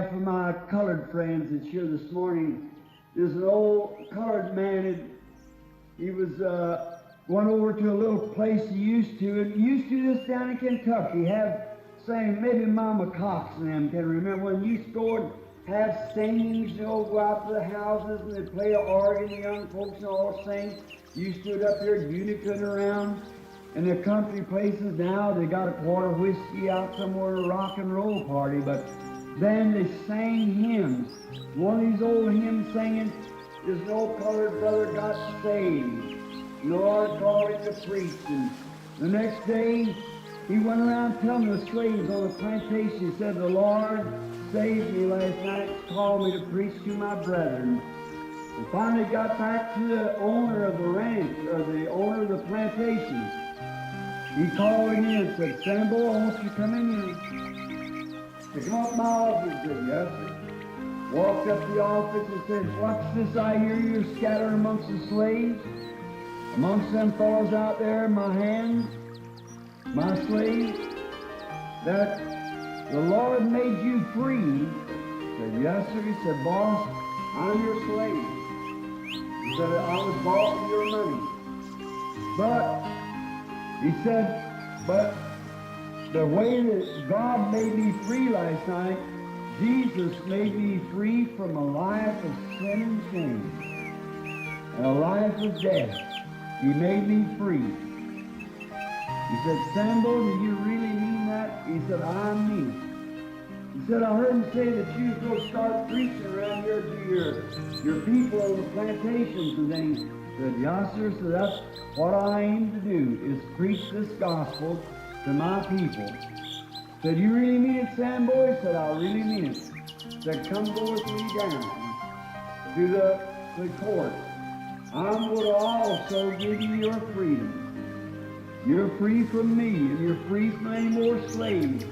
behalf of my colored friends that's here this morning, there's an old colored man. He was went over to a little place he used to this down in Kentucky. Saying maybe Mama Cox and them can remember when you used to go and have singings, go out to the houses and they'd play the organ, the young folks and all sing. You stood up here unicking around. In the country places now, they got a quart of whiskey out somewhere, a rock and roll party, but then they sang hymns. One of these old hymns singing, this old colored brother got saved. The Lord called him to preach, and the next day he went around telling the slaves on the plantation, he said, the Lord saved me last night, called me to preach to my brethren. And finally got back to the owner of the ranch, or the owner of the plantation. He called him in and said, Sambo, I want you to come in here. He come up my office and said, yes, sir. Walked up to the office and said, what's this I hear you're scattered amongst the slaves? Amongst them fellows out there in my hands, my slaves, that the Lord made you free. He said, yes, sir. He said, boss, I'm your slave. He said, I was bought with your money. But, he said, but the way that God made me free last night, Jesus made me free from a life of sin and shame, and a life of death. He made me free. He said, Sambo, do you really mean that? He said, I mean it. He said, I heard him say that you was going to start preaching around here to your people on the plantations and things. He said, yes, sir. So that's what I aim to do, is preach this gospel to my people. He said, you really mean it, Sambo? He said, I really mean it. He said, come go with me down to the court. I'm going to also give you your freedom. You're free from me, and you're free from any more slaves.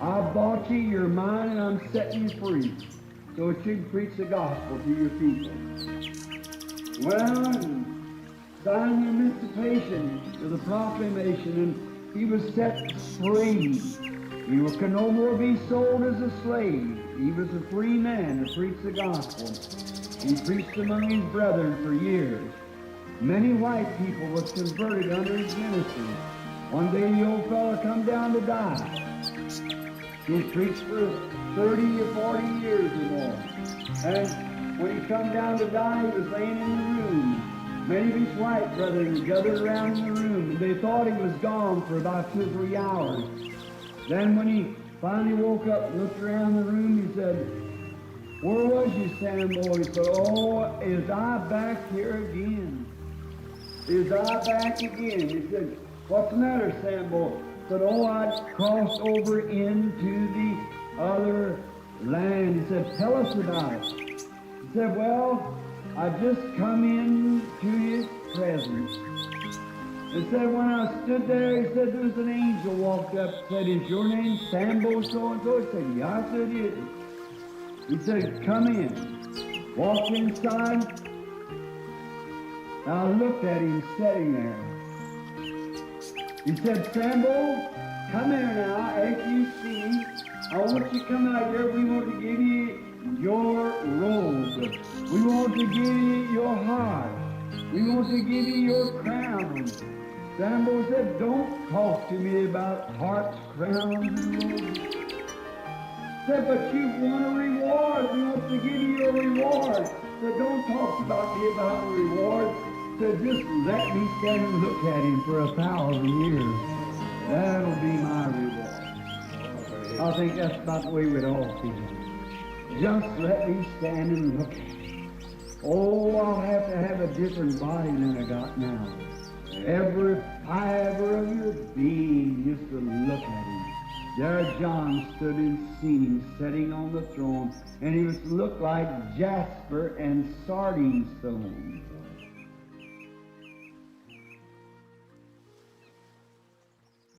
I bought you, you're mine, and I'm setting you free, so that you can preach the gospel to your people. Well, and sign the emancipation to the proclamation, and he was set free. He could no more be sold as a slave. He was a free man to preach the gospel. He preached among his brethren for years. Many white people was converted under his ministry. One day the old fellow come down to die. He preached for 30 or 40 years or more. And when he come down to die, he was laying in the room. Many of his white brethren gathered around in the room, and they thought he was gone for about 2 or 3 hours. Then when he finally woke up and looked around the room, he said, where was you, Sambo? He said, oh, is I back here again? Is I back again? He said, what's the matter, Sambo? He said, oh, I crossed over into the other land. He said, tell us about it. He said, well, I just come into his presence. He said, when I stood there, he said, there was an angel walked up and said, is your name Sambo so-and-so? He said, yes, it is. He said, come in. Walked inside. I looked at him sitting there. He said, Sambo, come here now. As you see, I want you to come out here. We want to give you your robe. We want to give you your heart. We want to give you your crown. Sambo said, don't talk to me about hearts, crowns, and robes. Said, but you want a reward. We want to give you a reward. Said, don't talk about me about a reward. Said, just let me stand and look at him for 1,000 years. That'll be my reward. I think that's about the way we'd all feel. Just let me stand and look at him. Oh, I'll have to have a different body than I got now. Every fiber of your being just to look at him. There John stood and seen him sitting on the throne, and he was looked like jasper and sardine stone.